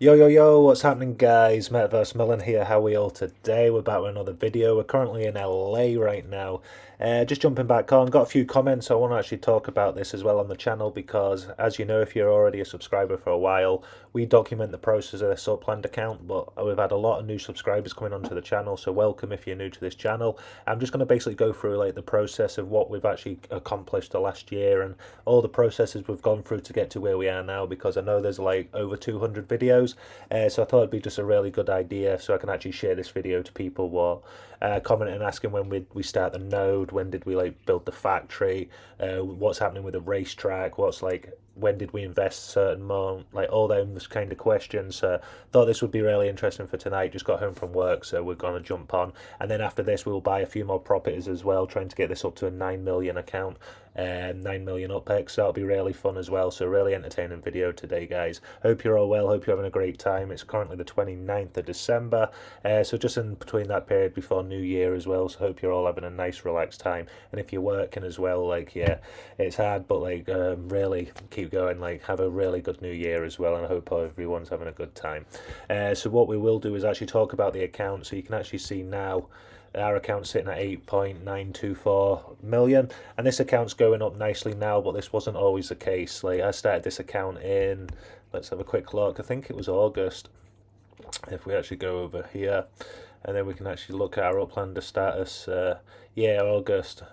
Yo, yo, yo, what's happening, guys? METAVERSEMILLEN here. How are we all today? We're back with another video. We're currently in LA right now. Just jumping back on, got a few comments. So I want to actually talk about this as well on the channel because, as you know, if you're already a subscriber for a while, we document the process of this Upland account. But we've had a lot of new subscribers coming onto the channel, so welcome if you're new to this channel. I'm just going to basically go through like the process of what we've actually accomplished the last year and all the processes we've gone through to get to where we are now, because I know there's like over 200 videos. So I thought it'd be just a really good idea so I can actually share this video to people what commenting and asking when we start the node, when did we like build the factory, what's happening with the racetrack, what's like when did we invest a certain amount, like all those kind of questions. Thought this would be really interesting for tonight. Just got home from work, so we're going to jump on, and then after this we'll buy a few more properties as well, trying to get this up to a 9 million account, 9 million UPEX. So that'll be really fun as well. So really entertaining video today, guys. Hope you're all well, hope you're having a great time. It's currently the 29th of December, so just in between that period before New Year as well. So hope you're all having a nice relaxed time, and if you're working as well, like, yeah, it's hard, but like really keep going, like have a really good New Year as well, and I hope everyone's having a good time. So what we will do is actually talk about the account, so you can actually see now our account's sitting at 8.924 million, and this account's going up nicely now, but this wasn't always the case. Like, I started this account in, let's have a quick look, I think it was August. If we actually go over here, and then we can actually look at our Uplander status. Yeah, August.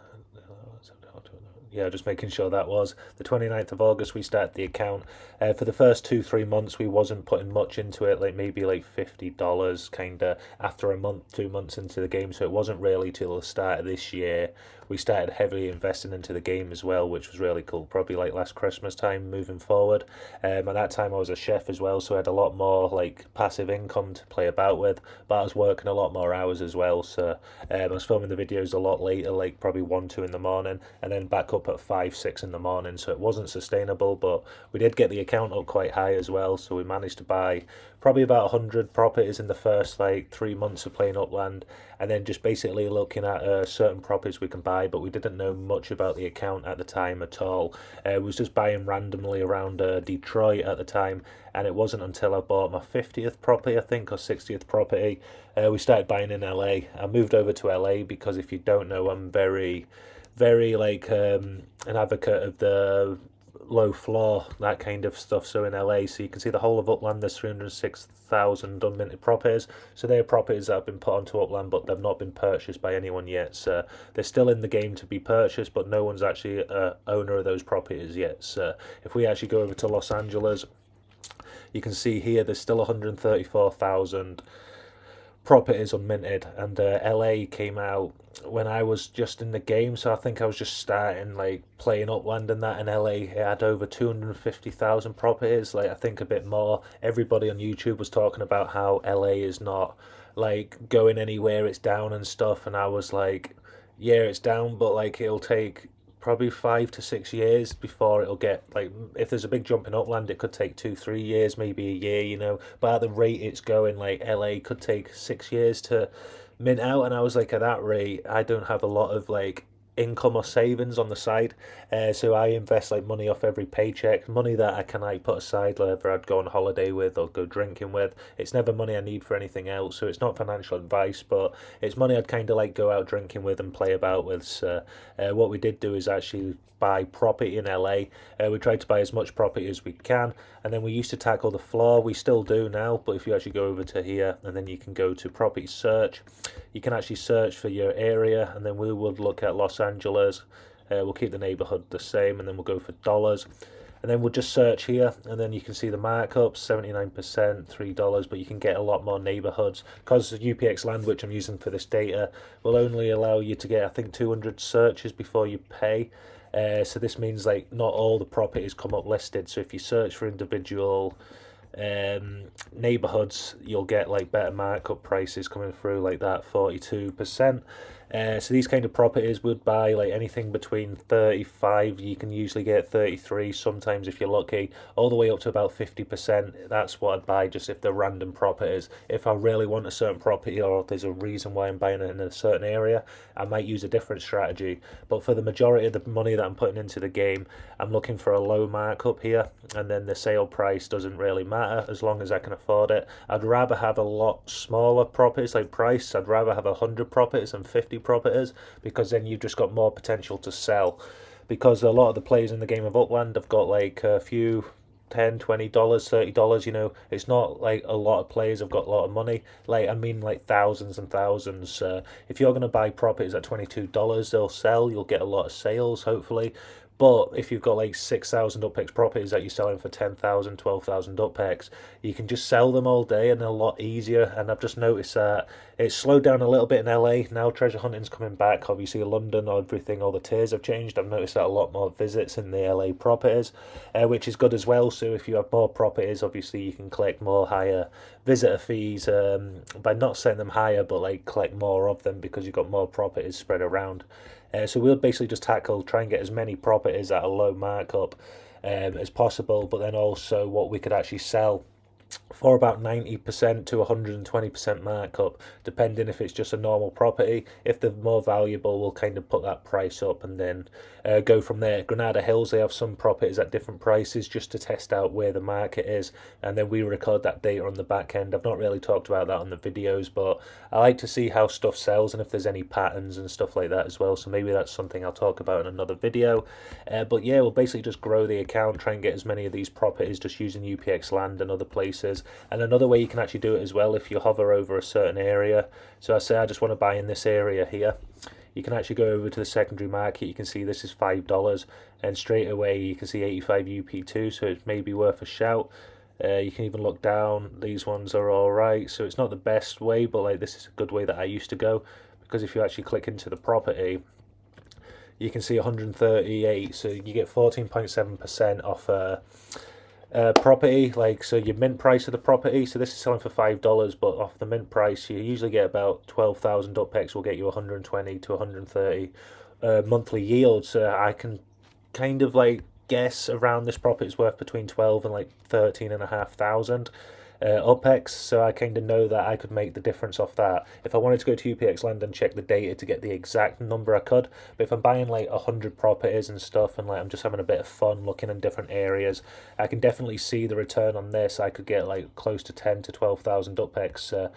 Yeah, just making sure that was the 29th of August we started the account. For the first 2-3 months we wasn't putting much into it, like maybe like $50 kind of after a month, 2 months into the game. So it wasn't really till the start of this year we started heavily investing into the game as well, which was really cool, probably like last Christmas time moving forward. At that time I was a chef as well, so I had a lot more like passive income to play about with, but I was working a lot more hours as well. So I was filming the videos a lot later, like probably 1-2 in the morning, and then back up at 5-6 in the morning. So it wasn't sustainable, but we did get the account up quite high as well. So we managed to buy probably about 100 properties in the first like 3 months of playing Upland, and then just basically looking at certain properties we can buy, but we didn't know much about the account at the time at all. We was just buying randomly around Detroit at the time, and it wasn't until I bought my 50th property, I think, or 60th property, we started buying in LA. I moved over to LA because, if you don't know, I'm very like an advocate of the low floor, that kind of stuff. So in LA, so you can see the whole of Upland, there's 306,000 unminted properties. So they're properties that have been put onto Upland, but they've not been purchased by anyone yet. So they're still in the game to be purchased, but no one's actually owner of those properties yet. So if we actually go over to Los Angeles, you can see here there's still 134,000 properties unminted, and LA came out when I was just in the game, so I think I was just starting like playing Upland and that, and LA had over 250,000 properties, like I think a bit more. Everybody on YouTube was talking about how LA is not like going anywhere, it's down and stuff, and I was like, yeah, it's down, but like it'll take probably 5 to 6 years before it'll get, like, if there's a big jump in Upland, it could take 2-3 years, maybe a year, but at the rate it's going, like LA could take 6 years to mint out. And I was like, at that rate I don't have a lot of like income or savings on the side, so I invest like money off every paycheck, money that I can like put aside, whether I'd go on holiday with or go drinking with. It's never money I need for anything else, so it's not financial advice, but it's money I'd kind of like go out drinking with and play about with. So what we did do is actually buy property in LA. We tried to buy as much property as we can, and then we used to tackle the floor. We still do now, but if you actually go over to here and then you can go to property search, you can actually search for your area, and then we would look at Los Angeles. We'll keep the neighborhood the same, and then we'll go for dollars, and then we'll just search here, and then you can see the markups, 79%, $3, but you can get a lot more neighborhoods because UPX land, which I'm using for this data, will only allow you to get, I think, 200 searches before you pay. So this means like not all the properties come up listed, so if you search for individual neighborhoods, you'll get like better markup prices coming through, like that 42%. So these kind of properties would buy like anything between 35, you can usually get 33 sometimes if you're lucky, all the way up to about 50%. That's what I'd buy just if they're random properties. If I really want a certain property or there's a reason why I'm buying it in a certain area, I might use a different strategy. But for the majority of the money that I'm putting into the game, I'm looking for a low markup here, and then the sale price doesn't really matter as long as I can afford it. I'd rather have a lot smaller properties like price. I'd rather have 100 properties than 50 properties, because then you've just got more potential to sell. Because a lot of the players in the game of Upland have got like a few $10, $20, $30, it's not like a lot of players have got a lot of money. Like, I mean, like thousands and thousands. If you're going to buy properties at $22, they'll sell. You'll get a lot of sales, hopefully. But if you've got like 6,000 UPEX properties that you're selling for 10,000, 12,000 UPEX, you can just sell them all day and they're a lot easier. And I've just noticed that it's slowed down a little bit in LA. Now treasure hunting's coming back. Obviously, London, everything, all the tiers have changed. I've noticed that a lot more visits in the LA properties, which is good as well. So if you have more properties, obviously you can collect more higher visitor fees by not setting them higher, but like collect more of them because you've got more properties spread around. So we'll basically just try and get as many properties at a low markup as possible, but then also what we could actually sell for about 90% to 120% markup, depending if it's just a normal property. If they're more valuable, we'll kind of put that price up and then go from there. Granada Hills, they have some properties at different prices just to test out where the market is, and then we record that data on the back end. I've not really talked about that on the videos, but I like to see how stuff sells and if there's any patterns and stuff like that as well, so maybe that's something I'll talk about in another video. But yeah, we'll basically just grow the account, try and get as many of these properties just using UPX Land and other places. And another way you can actually do it as well, if you hover over a certain area, so I say I just want to buy in this area here, you can actually go over to the secondary market. You can see this is $5, and straight away you can see 85 UP2, so it may be worth a shout. You can even look down, these ones are alright, so it's not the best way, but like this is a good way that I used to go, because if you actually click into the property, you can see 138, so you get 14.7% off property. Like, so your mint price of the property, so this is selling for $5, but off the mint price you usually get about 12,000 UPEX, will get you 120 to 130 monthly yield. So I can kind of like guess around this property is worth between 12 and like 13,500 UPEX, so I kind of know that I could make the difference off that. If I wanted to go to UPX Land and check the data to get the exact number, I could, but if I'm buying like 100 properties and stuff and like I'm just having a bit of fun looking in different areas, I can definitely see the return on this. I could get like close to 10 to 12,000 UPEX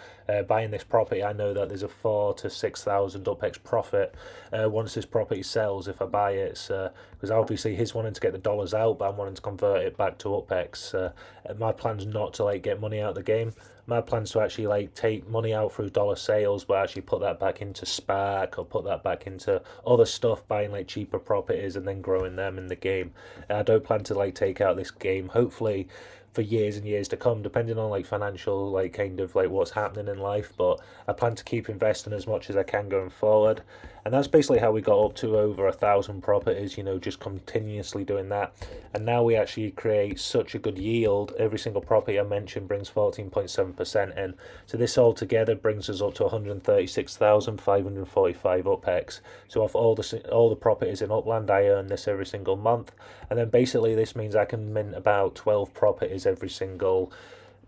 buying this property. I know that there's a 4 to 6,000 UPEX profit once this property sells if I buy it, because obviously he's wanting to get the dollars out, but I'm wanting to convert it back to UPEX. My plan's not to like get money out of the game. My plan's to actually like take money out through dollar sales, but actually put that back into Spark or put that back into other stuff, buying like cheaper properties and then growing them in the game. And I don't plan to like take out this game, hopefully, for years and years to come, depending on like financial, like kind of like what's happening in life. But I plan to keep investing as much as I can going forward, and that's basically how we got up to over 1,000 properties, just continuously doing that. And now we actually create such a good yield. Every single property I mentioned brings 14.7% in, so this all together brings us up to 136,545 UPEX. So off all the properties in Upland, I earn this every single month, and then basically this means I can mint about 12 properties every single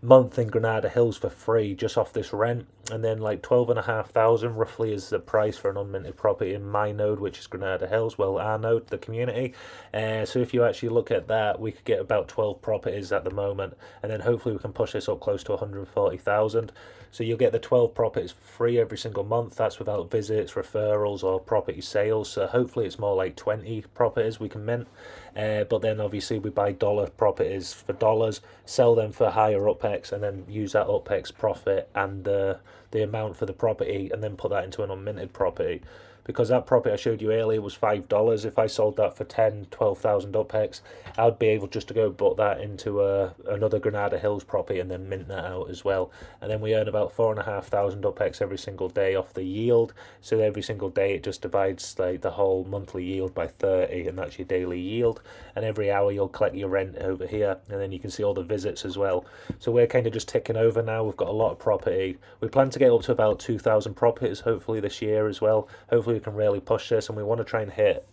month in Granada Hills for free just off this rent. And then like 12,500 roughly is the price for an unminted property in my node, which is Granada Hills, well, our node, the community. So if you actually look at that, we could get about 12 properties at the moment, and then hopefully we can push this up close to 140,000. So you'll get the 12 properties free every single month. That's without visits, referrals, or property sales. So hopefully it's more like 20 properties we can mint. But then obviously we buy dollar properties for dollars, sell them for higher UPEX, and then use that UPEX profit and the amount for the property, and then put that into an unminted property. because that property I showed you earlier was $5. If I sold that for 10-12,000 UPEX, I would be able just to go put that into another Granada Hills property and then mint that out as well. And then we earn about 4,500 UPEX every single day off the yield. So every single day it just divides like the whole monthly yield by 30, and that's your daily yield. And every hour you'll collect your rent over here, and then you can see all the visits as well. So we're kind of just ticking over now. We've got a lot of property. We plan to get up to about 2,000 properties hopefully this year as well. Hopefully we can really push this, and we want to try and hit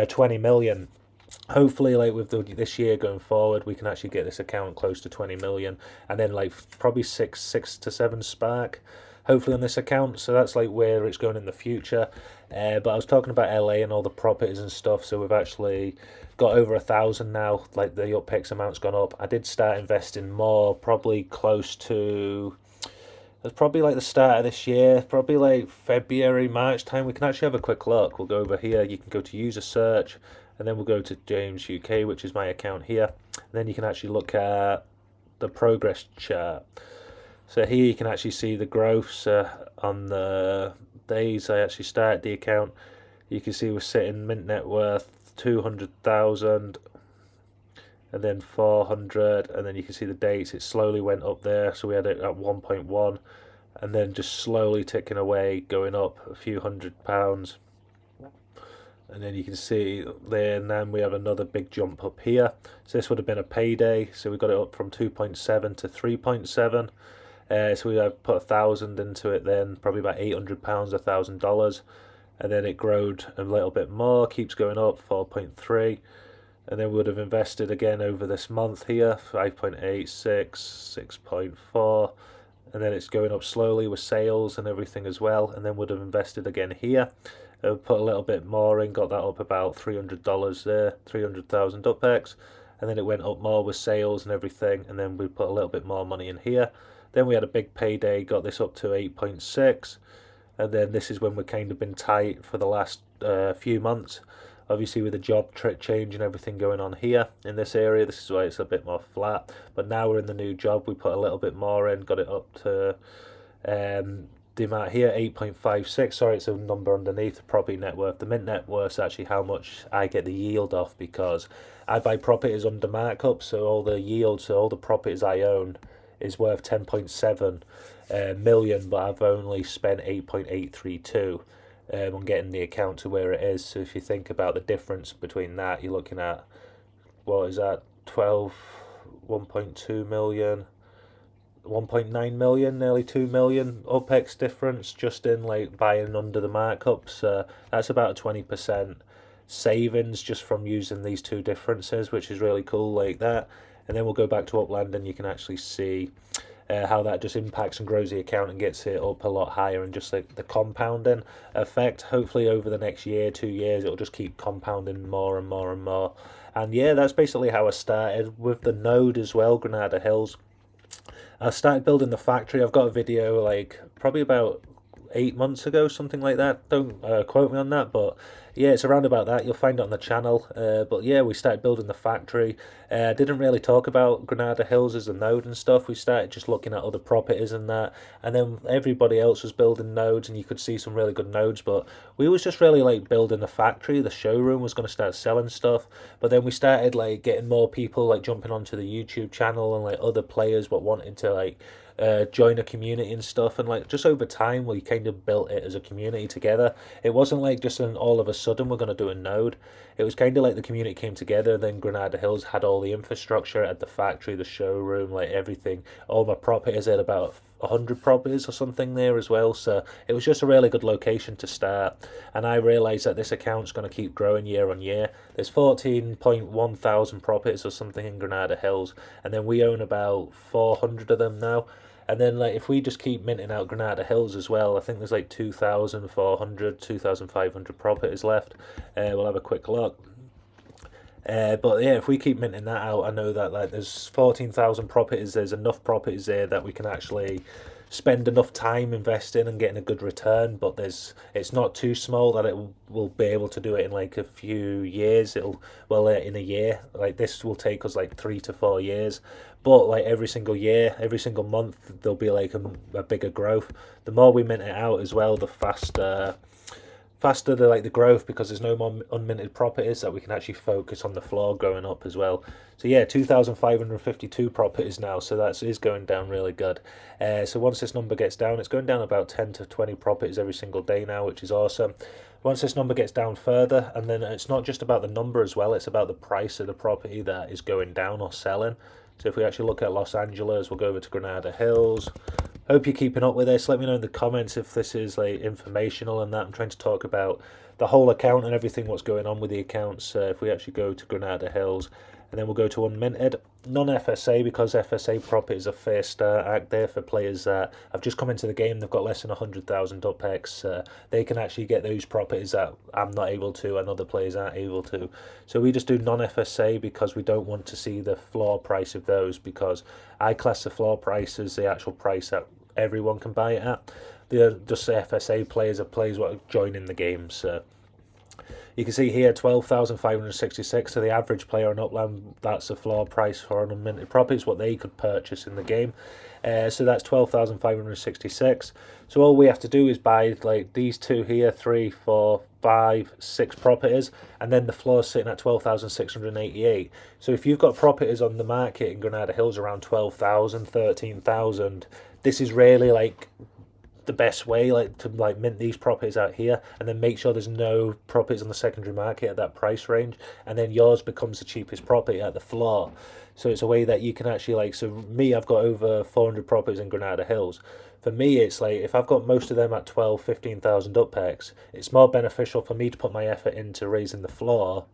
20 million. Hopefully, like with this year going forward, we can actually get this account close to 20 million, and then like probably six to seven spark hopefully on this account. So that's like where it's going in the future. But I was talking about LA and all the properties and stuff, so we've actually got over 1,000 now. Like the UPEX amount's gone up. I did start investing more, probably close to, it's probably like the start of this year, probably like February, March time. We can actually have a quick look. We'll go over here. You can go to user search, and then we'll go to James UK, which is my account here. And then you can actually look at the progress chart. So here you can actually see the growths on the days I actually started the account. You can see we're sitting mint net worth 200,000, and then 400, and then you can see the dates. It slowly went up there, so we had it at 1.1, and then just slowly ticking away, going up a few £100. And then you can see there, and then we have another big jump up here. So this would have been a payday, so we got it up from 2.7 to 3.7. So we have put 1,000 into it then, probably about £800, $1,000. And then it growed a little bit more, keeps going up, 4.3. And then we would have invested again over this month here, 5.8, 6.4. And then it's going up slowly with sales and everything as well. And then would have invested again here. Put a little bit more in, got that up about $300 there, 300,000 UPEX. And then it went up more with sales and everything. And then we put a little bit more money in here. Then we had a big payday, got this up to 8.6, and then this is when we've kind of been tight for the last few months. Obviously with the job change and everything going on here in this area, this is why it's a bit more flat. But now we're in the new job, we put a little bit more in, got it up to the amount here, 8.56. Sorry, it's a number underneath the property net worth. The mint net worth is actually how much I get the yield off, because I buy properties under markup, so all the yields, so all the properties I own is worth 10.7 million, but I've only spent 8.832 on getting the account to where it is. So if you think about the difference between that, you're looking at, what is that, 1.2 million, 1.9 million, nearly 2 million UPEX difference just in like buying under the markups. That's about a 20% savings just from using these two differences, which is really cool like that. And then we'll go back to Upland, and you can actually see how that just impacts and grows the account and gets it up a lot higher, and just like the compounding effect. Hopefully over the next year, 2 years, it'll just keep compounding more and more and more. And yeah, that's basically how I started with the node as well, Granada Hills. I started building the factory. I've got a video like probably about 8 months ago, something like that. Don't quote me on that, but yeah, it's around about that. You'll find it on the channel. But yeah, we started building the factory. Didn't really talk about Granada Hills as a node and stuff. We started just looking at other properties and that, and then everybody else was building nodes, and you could see some really good nodes. But we was just really like building the factory. The showroom was going to start selling stuff, but then we started like getting more people like jumping onto the YouTube channel, and like other players what wanted to like join a community and stuff. And like just over time we kind of built it as a community together. It wasn't like just an all of a sudden we're going to do a node. It was kind of like the community came together, then Granada Hills had all the infrastructure at the factory, the showroom, like everything. All my properties, had about 100 properties or something there as well, so it was just a really good location to start. And I realised that this account's going to keep growing year on year. There's 14.1 thousand properties or something in Granada Hills, and then we own about 400 of them now. And then like if we just keep minting out Granada Hills as well, I think there's like 2,400, 2,500 properties left. We'll have a quick look. But yeah, if we keep minting that out, I know that like there's 14,000 properties. There's enough properties there that we can actually spend enough time investing and getting a good return. But it's not too small that it will be able to do it in like a few years. In a year. Like this will take us like 3 to 4 years. But like every single year, every single month, there'll be like a bigger growth. The more we mint it out as well, the faster faster the growth, because there's no more unminted properties, that we can actually focus on the floor going up as well. So yeah, 2,552 properties now, so that is going down really good. So once this number gets down, it's going down about 10 to 20 properties every single day now, which is awesome. Once this number gets down further, and then it's not just about the number as well, it's about the price of the property that is going down or selling. So if we actually look at Los Angeles, we'll go over to Granada Hills. Hope you're keeping up with this. Let me know in the comments if this is like informational and that. I'm trying to talk about the whole account and everything, what's going on with the accounts. If we actually go to Granada Hills, and then we'll go to unminted, non-FSA, because FSA properties are fair start act there for players that have just come into the game. They've got less than 100,000 UPEX. They can actually get those properties that I'm not able to and other players aren't able to. So we just do non-FSA because we don't want to see the floor price of those, because I class the floor price as the actual price that everyone can buy it at. They're just the FSA players are players what are joining the game. So you can see here 12,566. So the average player on Upland, that's the floor price for an unminted property, what they could purchase in the game. So that's 12,566. So all we have to do is buy like these two here, 3, 4, 5, 6 properties, and then the floor is sitting at 12,688. So if you've got properties on the market in Granada Hills around 12,000, 13,000, this is really like the best way to mint these properties out here, and then make sure there's no properties on the secondary market at that price range, and then yours becomes the cheapest property at the floor. So it's a way that you can actually so me, I've got over 400 properties in Granada Hills. For me, it's like if I've got most of them at 12, 15,000 UPEX, it's more beneficial for me to put my effort into raising the floor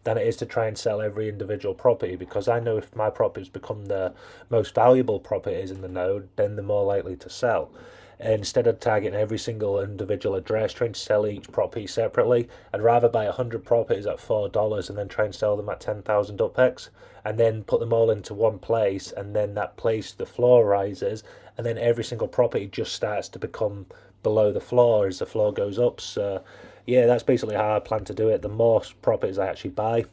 than it is to try and sell every individual property, because I know if my properties become the most valuable properties in the node, then they're more likely to sell. Instead of targeting every single individual address, trying to sell each property separately, I'd rather buy 100 properties at $4 and then try and sell them at 10,000 UPEX, and then put them all into one place, and then that place, the floor rises, and then every single property just starts to become below the floor as the floor goes up. So yeah, that's basically how I plan to do it. The more properties I actually buy,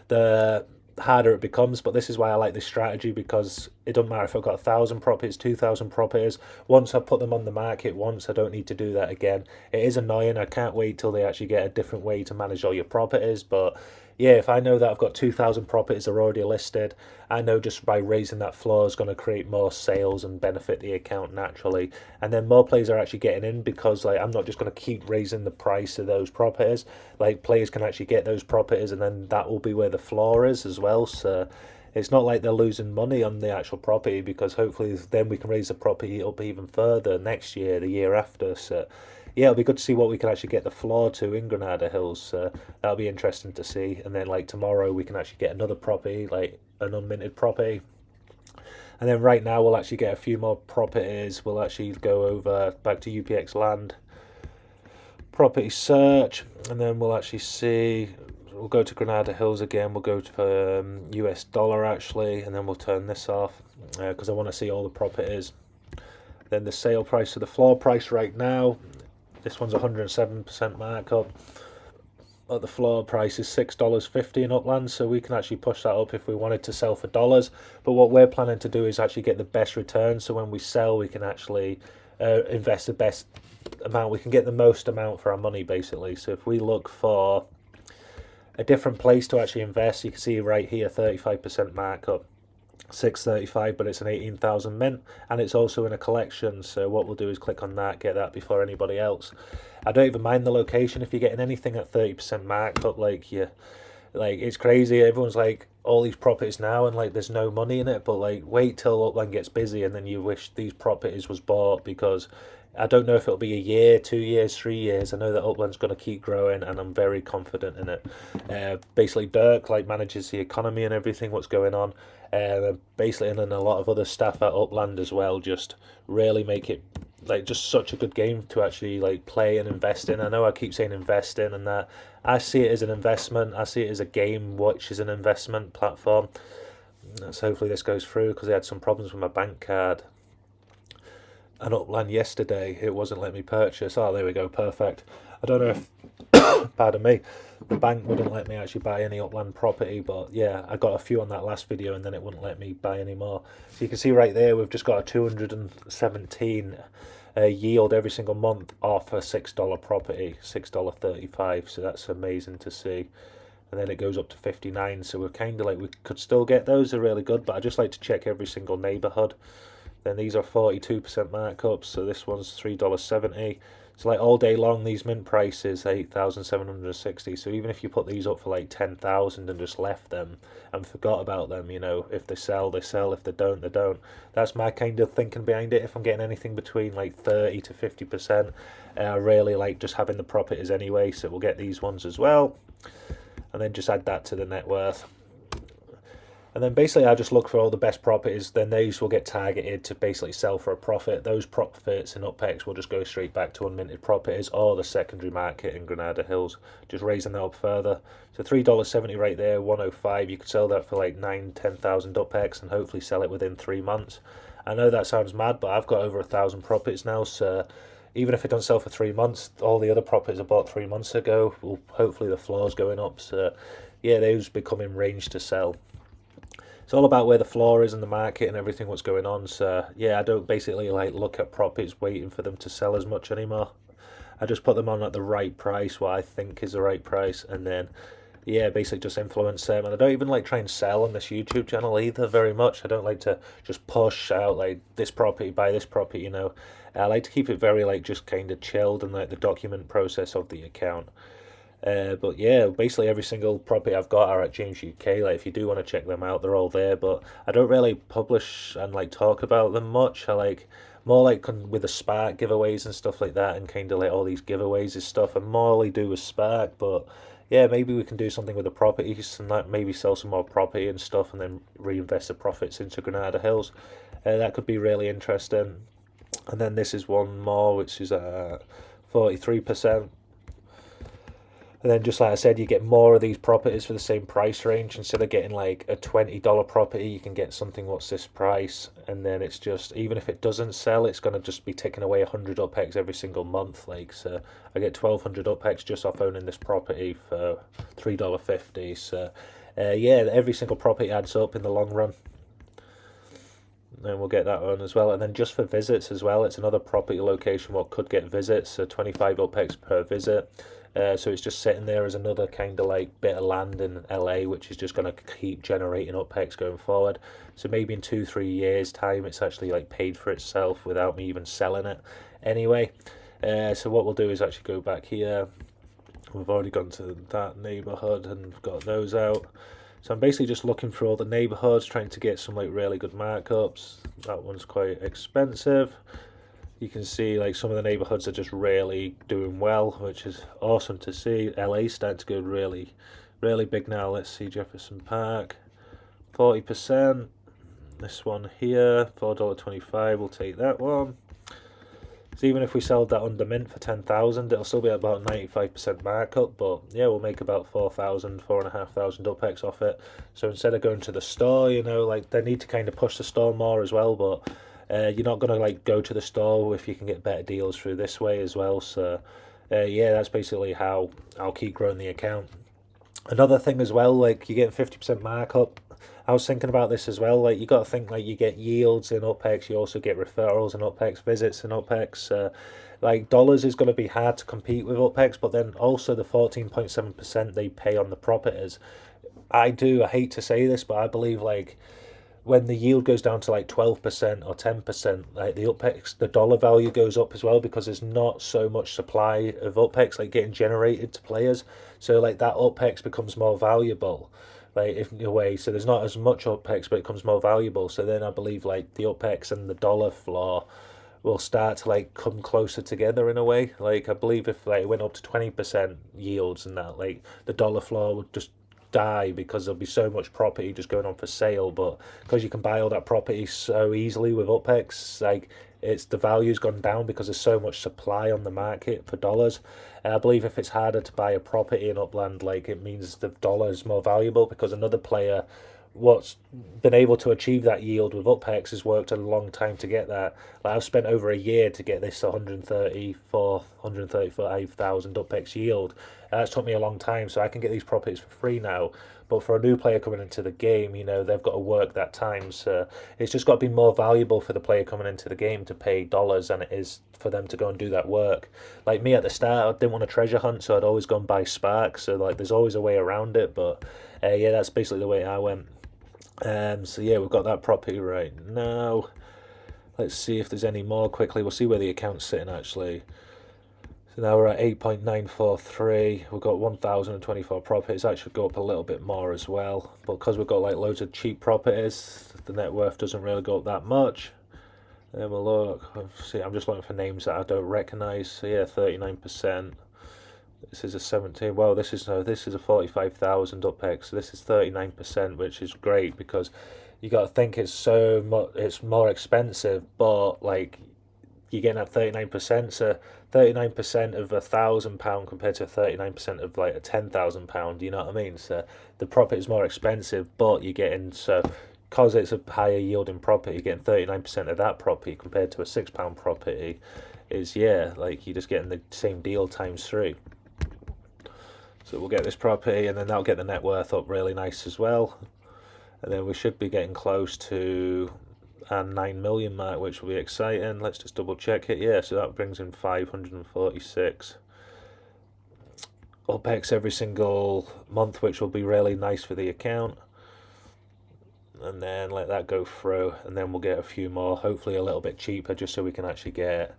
the harder it becomes. But this is why I like this strategy, because it doesn't matter if I've got 1,000 properties, 2,000 properties. Once I put them on the market once, I don't need to do that again. It is annoying. I can't wait till they actually get a different way to manage all your properties. But yeah, if I know that I've got 2,000 properties that are already listed, I know just by raising that floor is going to create more sales and benefit the account naturally. And then more players are actually getting in, because I'm not just going to keep raising the price of those properties. Players can actually get those properties, and then that will be where the floor is as well. So it's not like they're losing money on the actual property, because hopefully then we can raise the property up even further next year, the year after. So yeah, it'll be good to see what we can actually get the floor to in Granada Hills. That'll be interesting to see. And then tomorrow we can actually get another property, an unminted property. And then right now we'll actually get a few more properties. We'll actually go over back to UPX land, property search, and then we'll actually see. We'll go to Granada Hills again. We'll go to US dollar actually, and then we'll turn this off because I want to see all the properties. Then the sale price, so the floor price right now, this one's 107% markup. But the floor price is $6.50 in Upland, so we can actually push that up if we wanted to sell for dollars. But what we're planning to do is actually get the best return, so when we sell we can actually invest the best amount. We can get the most amount for our money basically. So if we look for a different place to actually invest, you can see right here 35% markup, 635, but it's an 18,000 mint, and it's also in a collection. So what we'll do is click on that, get that before anybody else. I don't even mind the location. If you're getting anything at 30% markup, it's crazy. Everyone's like, all these properties now, and there's no money in it, but wait till Upland gets busy, and then you wish these properties was bought, because I don't know if it'll be a year, 2 years, 3 years. I know that Upland's going to keep growing, and I'm very confident in it. Basically, Dirk manages the economy and everything, what's going on. Basically, and then a lot of other staff at Upland as well, just really make it just such a good game to actually play and invest in. I know I keep saying invest in, and that I see it as an investment. I see it as a game which is an investment platform. So hopefully this goes through, because I had some problems with my bank card. an Upland yesterday. It wasn't letting me purchase. Oh, there we go, perfect. I don't know if, pardon me, the bank wouldn't let me actually buy any Upland property, but yeah, I got a few on that last video and then it wouldn't let me buy any more. So you can see right there, we've just got a 217 yield every single month off a $6 property, $6.35. So that's amazing to see. And then it goes up to 59. So we're kind of like, we could still get those. They're really good, but I just like to check every single neighborhood. Then these are 42% markups, so this one's $3.70. So like all day long, these mint prices 8,760. So even if you put these up for like 10,000 and just left them and forgot about them, you know, if they sell, they sell. If they don't, they don't. That's my kind of thinking behind it. If I'm getting anything between like 30 to 50%, I really like just having the properties anyway. So we'll get these ones as well, and then just add that to the net worth. And then basically I just look for all the best properties, then these will get targeted to basically sell for a profit. Those profits in UpX will just go straight back to unminted properties or the secondary market in Granada Hills, just raising that up further. So $3.70 right there, 105, you could sell that for like 10,000 UpX and hopefully sell it within 3 months. I know that sounds mad, but I've got over 1,000 properties now, so even if it don't sell for 3 months, all the other properties I bought 3 months ago, well, hopefully the floor's going up, so yeah, those become in range to sell. It's all about where the floor is in the market and everything, what's going on. So yeah, I don't basically like look at properties waiting for them to sell as much anymore. I just put them on at the right price, what I think is the right price, and then yeah, basically just influence them. And I don't even like try and sell on this YouTube channel either very much. I don't like to just push out like this property, buy this property, you know. I like to keep it very like just kind of chilled and like the document process of the account. But yeah, basically every single property I've got are at James UK. Like if you do want to check them out, they're all there. But I don't really publish and like talk about them much. I like more like with the Spark giveaways and stuff like that, and kind of like all these giveaways and stuff. And more I do with Spark, but yeah, maybe we can do something with the properties and that maybe sell some more property and stuff, and then reinvest the profits into Granada Hills. That could be really interesting. And then this is one more, which is at 43%. And then just like I said, you get more of these properties for the same price range. Instead of getting like a $20 property, you can get something what's this price. And then it's just, even if it doesn't sell, it's going to just be taking away 100 UpX every single month. Like, so I get 1,200 UpX just off owning this property for $3.50. So yeah, every single property adds up in the long run. And we'll get that on as well. And then just for visits as well, it's another property location what could get visits, so 25 UpX per visit. So it's just sitting there as another kind of like bit of land in LA, which is just going to keep generating UpX going forward. So maybe in 2-3 years time, it's actually like paid for itself without me even selling it anyway. So what we'll do is actually go back here. We've already gone to that neighborhood and got those out. So I'm basically just looking for all the neighborhoods, trying to get some like really good markups. That one's quite expensive. You can see like some of the neighborhoods are just really doing well, which is awesome to see. LA's starting to go really, really big now. Let's see Jefferson Park, 40%. This one here, $4.25. We'll take that one. So even if we sold that under mint for 10,000, it'll still be about 95% markup, but yeah, we'll make about 4,000, 4,500 UpX off it. So instead of going to the store, you know, like they need to kind of push the store more as well, but you're not going to like go to the store if you can get better deals through this way as well. So yeah, that's basically how I'll keep growing the account. Another thing as well, like you get 50% markup. I was thinking about this as well. Like you got to think like you get yields in UpX, you also get referrals in UpX, visits in UpX. Like dollars is going to be hard to compete with UpX, but then also the 14.7% they pay on the properties. I hate to say this, but I believe like when the yield goes down to like 12% or 10%, like the UpX, the dollar value goes up as well because there's not so much supply of UpX like getting generated to players. So like that UpX becomes more valuable, like if in a way. So there's not as much UpX, but it becomes more valuable. So then I believe like the UpX and the dollar floor will start to like come closer together in a way. Like I believe if like it went up to 20% yields and that, like the dollar floor would just die because there'll be so much property just going on for sale. But because you can buy all that property so easily with UpX, like it's the value's gone down because there's so much supply on the market for dollars. I believe if it's harder to buy a property in Upland, like it means the dollar is more valuable because another player what's been able to achieve that yield with UpHex has worked a long time to get that. Like I've spent over a year to get this 135,000 UpHex yield. That's took me a long time, so I can get these properties for free now. But for a new player coming into the game, they've got to work that time. So it's just got to be more valuable for the player coming into the game to pay dollars than it is for them to go and do that work. Like me at the start, I didn't want to treasure hunt, so I'd always go and buy Spark. So like, there's always a way around it. But yeah, that's basically the way I went. So yeah, we've got that property right now. Let's see if there's any more quickly. We'll see where the account's sitting actually. So now we're at 8.943. We've got 1,024 properties. That should go up a little bit more as well. But because we've got like loads of cheap properties, the net worth doesn't really go up that much. Then we'll look. See, I'm just looking for names that I don't recognise. So yeah, 39%. This is a 17. Well, this is a 45,000 UpHex. So this is 39%, which is great because you got to think it's so much. It's more expensive, but like you're getting at 39%. So 39% of £1,000 compared to 39% of like a £10,000. You know what I mean? So the property is more expensive, but you're getting because it's a higher yielding property, you're getting 39% of that property compared to a £6 property. Is like you're just getting the same deal times 3. So we'll get this property, and then that'll get the net worth up really nice as well. And then we should be getting close to a 9 million mark, which will be exciting. Let's just double check it. Yeah, so that brings in 546 UpHex every single month, which will be really nice for the account. And then let that go through, and then we'll get a few more, hopefully a little bit cheaper, just so we can actually get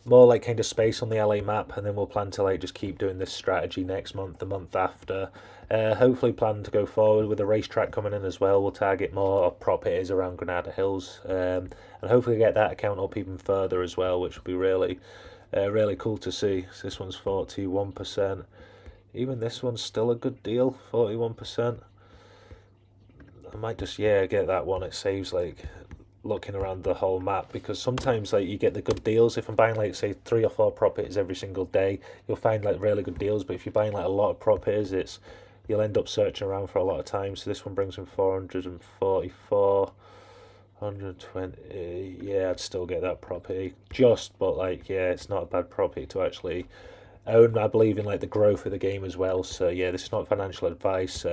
more like kind of space on the LA map. And then we'll plan to like just keep doing this strategy next month, the month after. Hopefully plan to go forward with the racetrack coming in as well. We'll target more properties around Granada Hills, and hopefully get that account up even further as well, which will be really really cool to see. So this one's 41%. Even this one's still a good deal, 41%. I might just get that one. It saves like looking around the whole map, because sometimes like you get the good deals. If I'm buying like say 3 or 4 properties every single day, you'll find like really good deals. But if you're buying like a lot of properties, you'll end up searching around for a lot of time. So this one brings in 444, 120. Yeah, I'd still get that property. But like it's not a bad property to actually own. I believe in like the growth of the game as well. So yeah, this is not financial advice.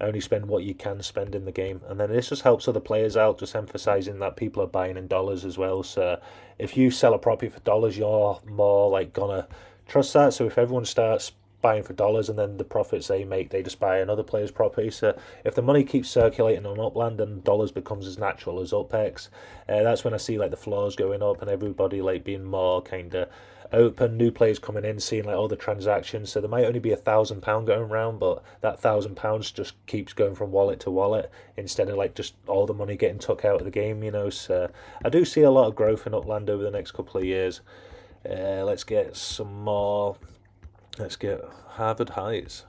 Only spend what you can spend in the game, and then this just helps other players out, just emphasizing that people are buying in dollars as well. So if you sell a property for dollars, you're more like gonna trust that. So if everyone starts buying for dollars, and then the profits they make, they just buy another player's property. So if the money keeps circulating on Upland and dollars becomes as natural as UpHex, that's when I see like the floors going up and everybody like being more kind of open, new players coming in, seeing like all the transactions. So there might only be £1,000 going around, but that £1,000 just keeps going from wallet to wallet instead of like just all the money getting took out of the game. So I do see a lot of growth in Upland over the next couple of years. Let's get some more. Let's get Harvard Heights.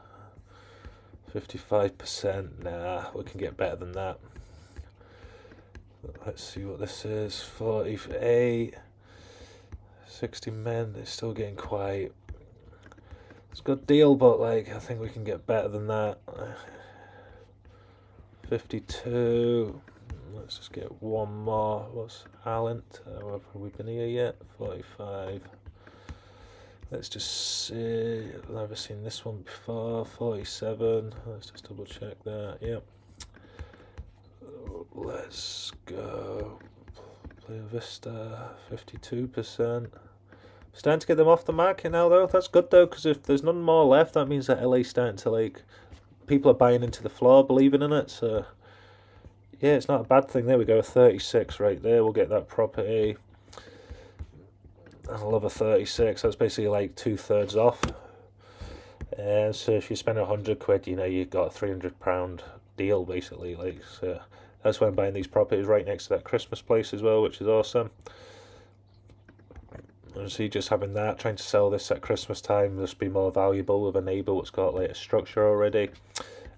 55%. Nah, we can get better than that. Let's see what this is. 48. 60 men. It's still getting quite. It's a good deal, but like I think we can get better than that. 52. Let's just get one more. What's Alent? Have we been here yet? 45. Let's just see. I've never seen this one before. 47. Let's just double check that. Yep. Let's go. Playa Vista. 52%. Starting to get them off the market now, though. That's good though, because if there's none more left, that means that LA's starting to like. People are buying into the floor, believing in it. So yeah, it's not a bad thing. There we go. 36 right there. We'll get that property. I love a 36. That's basically like 2/3 off. So if you spend £100, you got a £300 deal basically. Like, so that's why I'm buying these properties right next to that Christmas place as well, which is awesome. And see, just having that, trying to sell this at Christmas time, just be more valuable with a neighbour what's got like a structure already.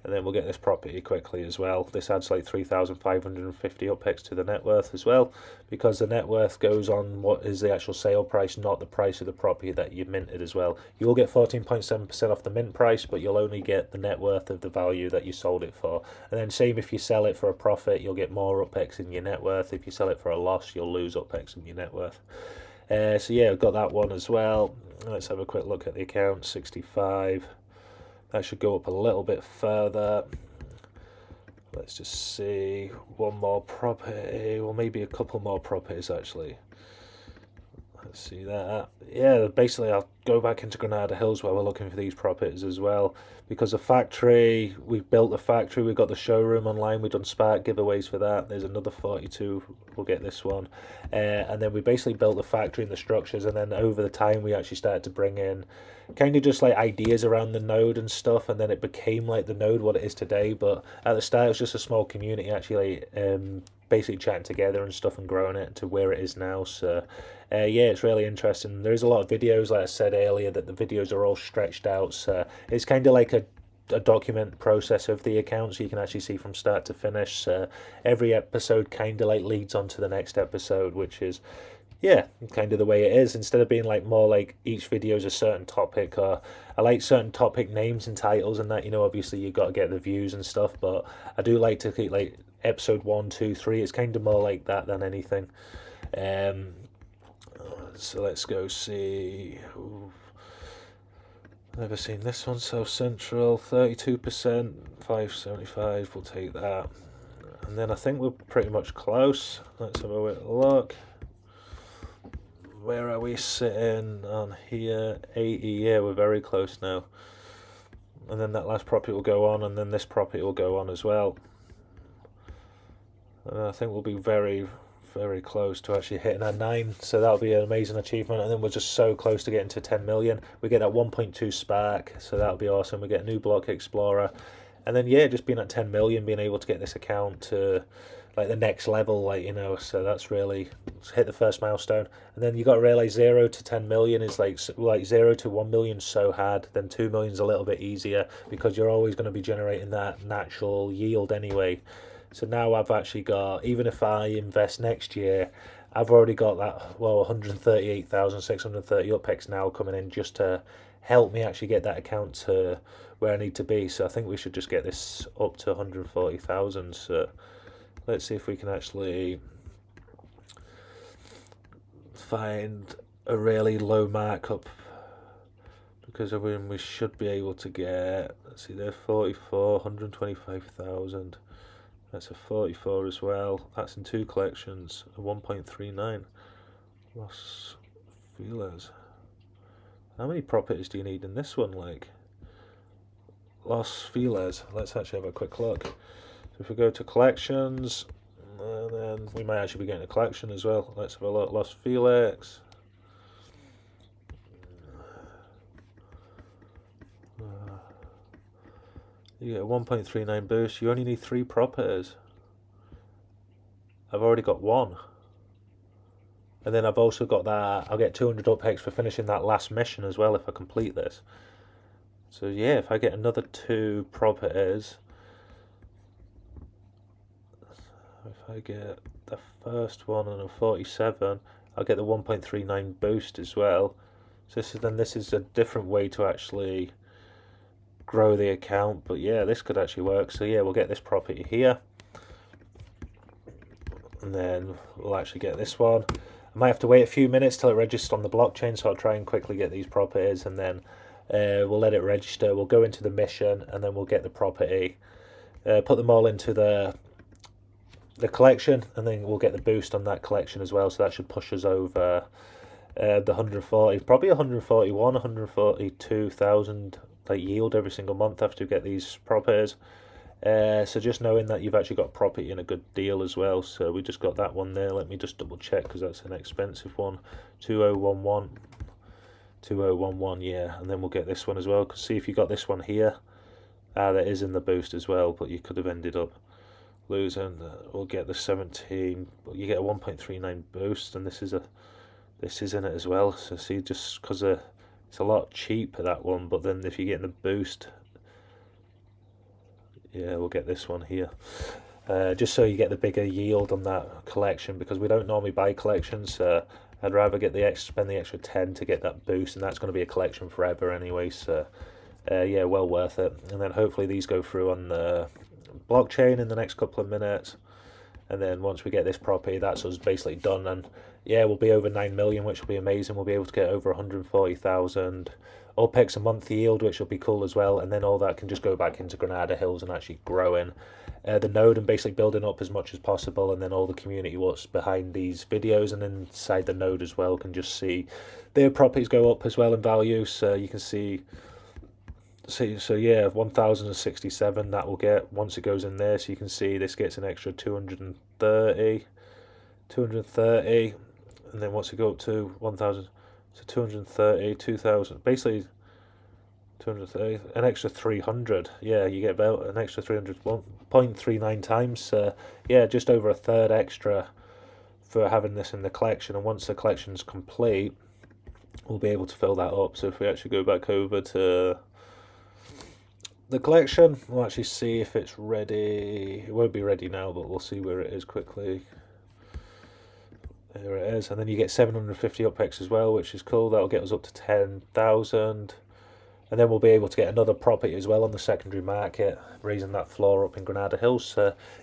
And then we'll get this property quickly as well. This adds like 3,550 UPEX to the net worth as well, because the net worth goes on what is the actual sale price, not the price of the property that you minted as well. You'll get 14.7% off the mint price, but you'll only get the net worth of the value that you sold it for. And then same if you sell it for a profit, you'll get more UPEX in your net worth. If you sell it for a loss, you'll lose UPEX in your net worth. So yeah, I've got that one as well. Let's have a quick look at the account. 65. That should go up a little bit further. Let's just see, one more property, or maybe a couple more properties actually. Let's see that. Yeah, basically I'll go back into Granada Hills where we're looking for these properties as well. Because the factory, we've built the factory, we've got the showroom online, we've done Spark giveaways for that. There's another 42, we'll get this one. And then we basically built the factory and the structures, and then over the time we actually started to bring in kind of just like ideas around the node and stuff, and then it became like the node what it is today. But at the start it was just a small community actually basically chatting together and stuff and growing it to where it is now. So yeah, it's really interesting. There's a lot of videos, like I said earlier, that the videos are all stretched out, so it's kind of like a document process of the account, so you can actually see from start to finish. So every episode kind of like leads on to the next episode, which is yeah, kind of the way it is. Instead of being like more like each video is a certain topic, or I like certain topic names and titles and that, you know, obviously you've got to get the views and stuff, but I do like to keep like episode 1, 2, 3. It's kind of more like that than anything. So let's go see. Ooh. Never seen this one. South Central, 32%, 575. We'll take that. And then I think we're pretty much close. Let's have a look. Where are we sitting on here? 80. Yeah, we're very close now. And then that last property will go on, and then this property will go on as well. And I think we'll be very, very close to actually hitting our 9, so that'll be an amazing achievement. And then we're just so close to getting to 10 million. We get that 1.2 Spark, so that'll be awesome. We get a new Block Explorer, and then yeah, just being at 10 million, being able to get this account to like the next level, like, you know, so that's really hit the first milestone. And then you got to realize 0 to 10 million is like 0 to 1 million so hard, then 2 million is a little bit easier, because you're always going to be generating that natural yield anyway. So now I've actually got, even if I invest next year, I've already got that, well, 138,630 UPEX now coming in just to help me actually get that account to where I need to be. So I think we should just get this up to 140,000. So let's see if we can actually find a really low markup, because I mean, we should be able to get, let's see, they're 44, 125,000. That's a 44 as well. That's in 2 collections. A 1.39. Los Feliz. How many properties do you need in this one? Like Los Feliz. Let's actually have a quick look. So if we go to collections, and then we might actually be getting a collection as well. Let's have a look. Los Felix. You get a 1.39 boost. You only need 3 properties. I've already got 1. And then I've also got that, I'll get 200 UPEX for finishing that last mission as well if I complete this. So yeah, if I get another 2 properties, if I get the first one and a 47, I'll get the 1.39 boost as well. So this is a different way to actually grow the account, but yeah, this could actually work. So yeah, we'll get this property here, and then we'll actually get this one. I might have to wait a few minutes till it registers on the blockchain, so I'll try and quickly get these properties, and then we'll let it register. We'll go into the mission, and then we'll get the property, put them all into the collection, and then we'll get the boost on that collection as well. So that should push us over the 140, probably 141, 142,000 like yield every single month after you get these properties. So just knowing that you've actually got property in a good deal as well. So we just got that one there. Let me just double check, because that's an expensive one. 2011, 2011, yeah. And then we'll get this one as well, because see if you got this one here, that is in the boost as well, but you could have ended up losing. We'll get the 17, but you get a 1.39 boost, and this is in it as well. So see, just because it's a lot cheaper, that one, but then if you get in the boost, Yeah, we'll get this one here. Just so you get the bigger yield on that collection, because we don't normally buy collections. I'd rather get spend the extra 10 to get that boost, and that's going to be a collection forever anyway. So yeah, well worth it. And then hopefully these go through on the blockchain in the next couple of minutes. And then once we get this property, that's us basically done. And yeah, we'll be over 9 million, which will be amazing. We'll be able to get over 140,000 OPEX a month yield, which will be cool as well. And then all that can just go back into Granada Hills and actually growing the node and basically building up as much as possible. And then all the community what's behind these videos and inside the node as well can just see their properties go up as well in value. So you can see. So yeah, 1067 that will get once it goes in there. So you can see this gets an extra 230, and then once it go up to 1000, so 230, 2000, basically 230, an extra 300. Yeah, you get about an extra 300, 1.39 times. Yeah, just over a third extra for having this in the collection. And once the collection's complete, we'll be able to fill that up. So if we actually go back over to the collection, we'll actually see if it's ready. It won't be ready now, but we'll see where it is quickly. There it is. And then you get 750 UPEX as well, which is cool. That'll get us up to 10,000. And then we'll be able to get another property as well on the secondary market, raising that floor up in Granada Hills.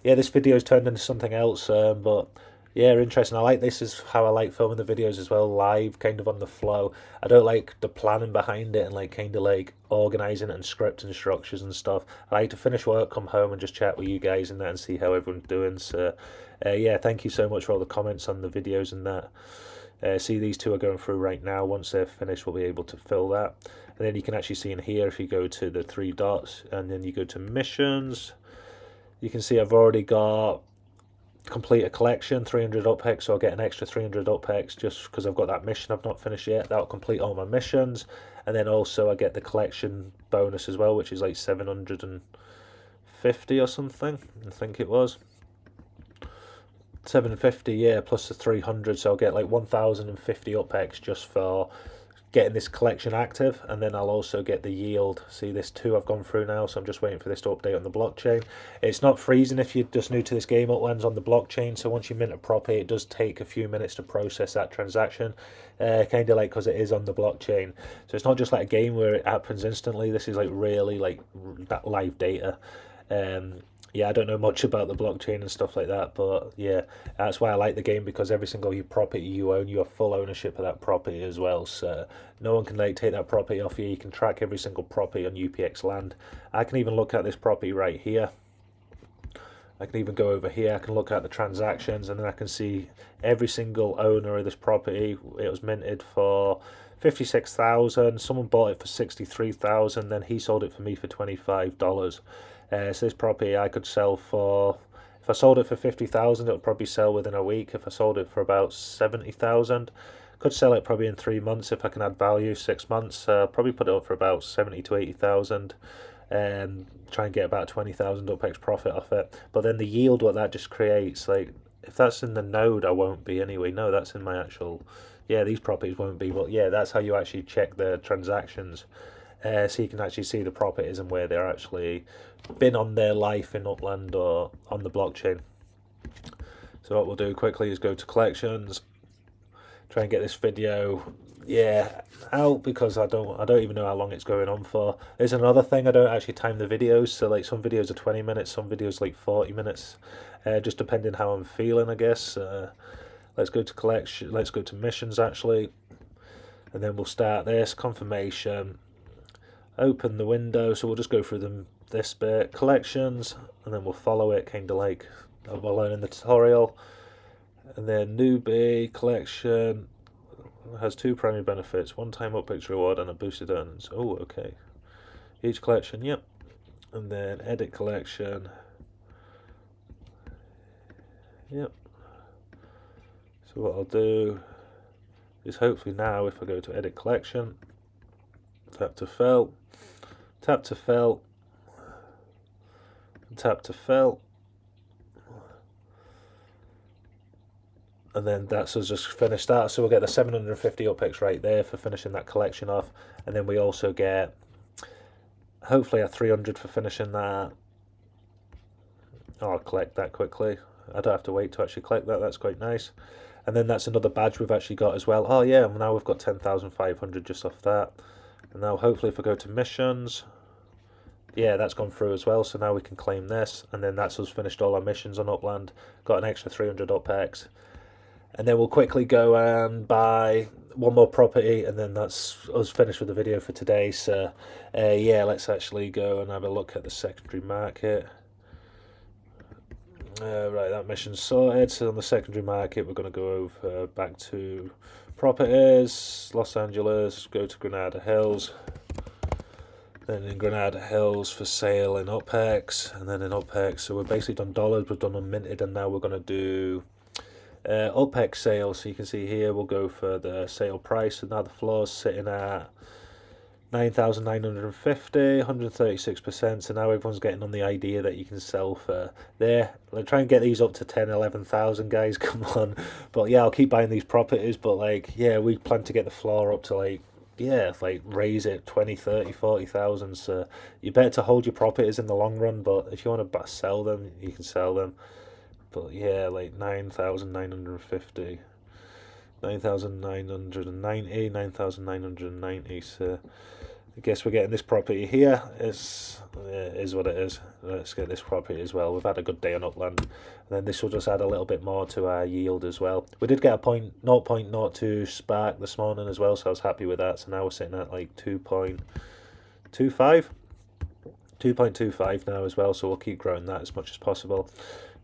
Yeah, this video's turned into something else, but yeah, interesting. I like this is how I like filming the videos as well, live, kind of on the flow. I don't like the planning behind it and like kind of like organising it and scripting structures and stuff. I like to finish work, come home and just chat with you guys and that and see how everyone's doing. So yeah, thank you so much for all the comments on the videos and that. See, these two are going through right now. Once they're finished, we'll be able to fill that. And then you can actually see in here, if you go to the 3 dots and then you go to missions, you can see I've already got complete a collection, 300 UPEX, so I'll get an extra 300 UPEX just because I've got that mission I've not finished yet. That'll complete all my missions. And then also I get the collection bonus as well, which is like 750 or something, I think it was. 750, yeah, plus the 300, so I'll get like 1050 UPEX just for getting this collection active. And then I'll also get the yield. See, this 2 I've gone through now, so I'm just waiting for this to update on the blockchain. It's not freezing if you're just new to this game. Upland's on the blockchain, so once you mint a property, it does take a few minutes to process that transaction, kind of like because it is on the blockchain. So it's not just like a game where it happens instantly. This is like really like that live data. Yeah, I don't know much about the blockchain and stuff like that, but yeah, that's why I like the game, because every single property you own, you have full ownership of that property as well. So no one can like take that property off you. You can track every single property on UPX land. I can even look at this property right here. I can even go over here. I can look at the transactions, and then I can see every single owner of this property. It was minted for 56,000. Someone bought it for 63,000. Then he sold it for me for $25. So this property I could sell for, if I sold it for 50,000, it would probably sell within a week. If I sold it for about 70,000, could sell it probably in 3 months if I can add value. 6 months, probably put it up for about 70 to 80,000. Try and get about 20,000 UPEX profit off it. But then the yield, what that just creates, like if that's in the node, I won't be anyway. No, that's in my actual. Yeah, these properties won't be. But yeah, that's how you actually check the transactions. So you can actually see the properties and where they're actually been on their life in Upland or on the blockchain. So what we'll do quickly is go to collections, try and get this video out, because I don't even know how long it's going on for. There's another thing, I don't actually time the videos, so like some videos are 20 minutes, some videos like 40 minutes, just depending how I'm feeling, I guess. Let's go to collection, let's go to missions actually, and then we'll start this confirmation. Open the window, so we'll just go through this bit, collections, and then we'll follow it kind of like we'll learn in the tutorial. And then newbie collection has 2 primary benefits: one-time UPEX reward and a boosted earnings. Oh, okay. Each collection, yep. And then edit collection, yep. So what I'll do is hopefully now, if I go to edit collection, tap to fill, tap to fill, tap to fill, and then that's us just finished that. So we'll get the 750 UPEX right there for finishing that collection off, and then we also get hopefully a 300 for finishing that Oh, I'll collect that quickly. I don't have to wait to actually collect that. That's quite nice. And then that's another badge we've actually got as well. Oh yeah, now we've got 10,500 just off that. And now hopefully if I go to missions, yeah, that's gone through as well. So now we can claim this, and then that's us finished all our missions on Upland. Got an extra 300 UPX. And then we'll quickly go and buy one more property, and then that's us finished with the video for today. So yeah, let's actually go and have a look at the secondary market. Right, that mission's sorted. So on the secondary market, we're going to go over back to properties, Los Angeles, go to Granada Hills. Then in Granada Hills for sale in UPX, and then in UPX, so we've basically done dollars, we've done unminted, and now we're going to do UPX sales. So you can see here, we'll go for the sale price, and now the floor's sitting at 9,950, 136%. So now everyone's getting on the idea that you can sell for there. I'll try and get these up to 10, 11,000, guys. Come on. But yeah, I'll keep buying these properties. But like, yeah, we plan to get the floor up to like, yeah, like raise it 20, 30, 40,000. So you better to hold your properties in the long run. But if you want to sell them, you can sell them. But yeah, like 9,950. 9,990, 9,990. So I guess we're getting this property here. Is what it is. Let's get this property as well. We've had a good day on Upland, and then this will just add a little bit more to our yield as well. We did get a 0.02 spark this morning as well, so I was happy with that. So now we're sitting at like 2.25. 2.25 now as well, so we'll keep growing that as much as possible.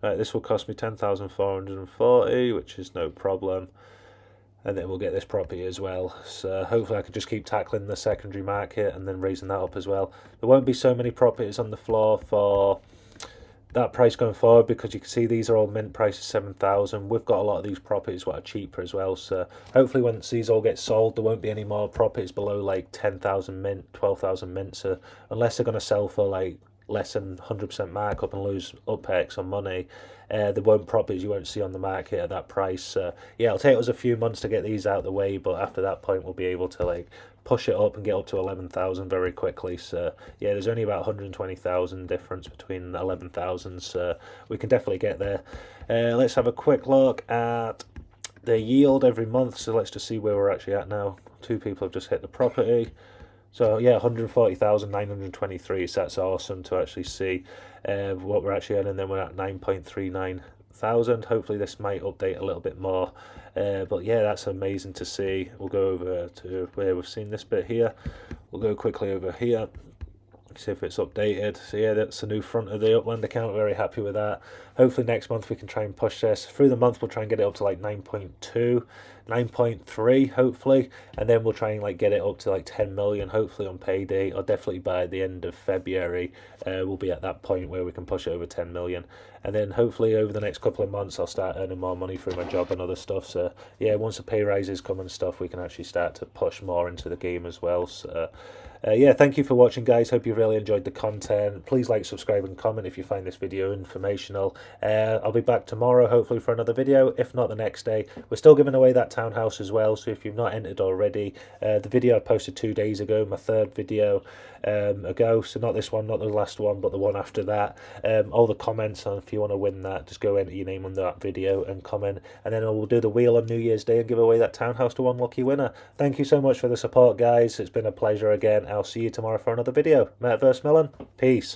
Right, this will cost me 10,440, which is no problem. And then we'll get this property as well. So hopefully I can just keep tackling the secondary market and then raising that up as well. There won't be so many properties on the floor for that price going forward, because you can see these are all mint prices 7,000. We've got a lot of these properties that are cheaper as well. So hopefully once these all get sold, there won't be any more properties below like 10,000 mint, 12,000 mint. So unless they're going to sell for like less than 100% markup and lose UPX on money, there won't properties you won't see on the market at that price. Yeah, it'll take us a few months to get these out of the way, but after that point we'll be able to like push it up and get up to 11,000 very quickly. So yeah, there's only about 120,000 difference between 11,000, so we can definitely get there. Let's have a quick look at the yield every month. So let's just see where we're actually at now. Two people have just hit the property. So yeah, 140,923. So that's awesome to actually see what we're actually earning. Then we're at 9.39 thousand. Hopefully this might update a little bit more. But yeah, that's amazing to see. We'll go over to where we've seen this bit here. We'll go quickly over here, see if it's updated. So yeah, that's the new front of the Upland account. Very happy with that. Hopefully next month we can try and push this through the month. We'll try and get it up to like 9.2, 9.3 hopefully, and then we'll try and like get it up to like 10 million hopefully on payday, or definitely by the end of February we'll be at that point where we can push it over 10 million. And then hopefully over the next couple of months I'll start earning more money through my job and other stuff. So yeah, once the pay rises come and stuff, we can actually start to push more into the game as well. So yeah, thank you for watching, guys. Hope you really enjoyed the content. Please like, subscribe and comment if you find this video informational. I'll be back tomorrow hopefully for another video, if not the next day. We're still giving away that townhouse as well, so if you've not entered already, the video I posted 2 days ago, my third video ago, so not this one, not the last one, but the one after that, all the comments on, if you want to win that, just go enter your name under that video and comment, and then we'll do the wheel on New Year's Day and give away that townhouse to one lucky winner. Thank you so much for the support, guys. It's been a pleasure again. I'll see you tomorrow for another video. Metaverse Millen, peace.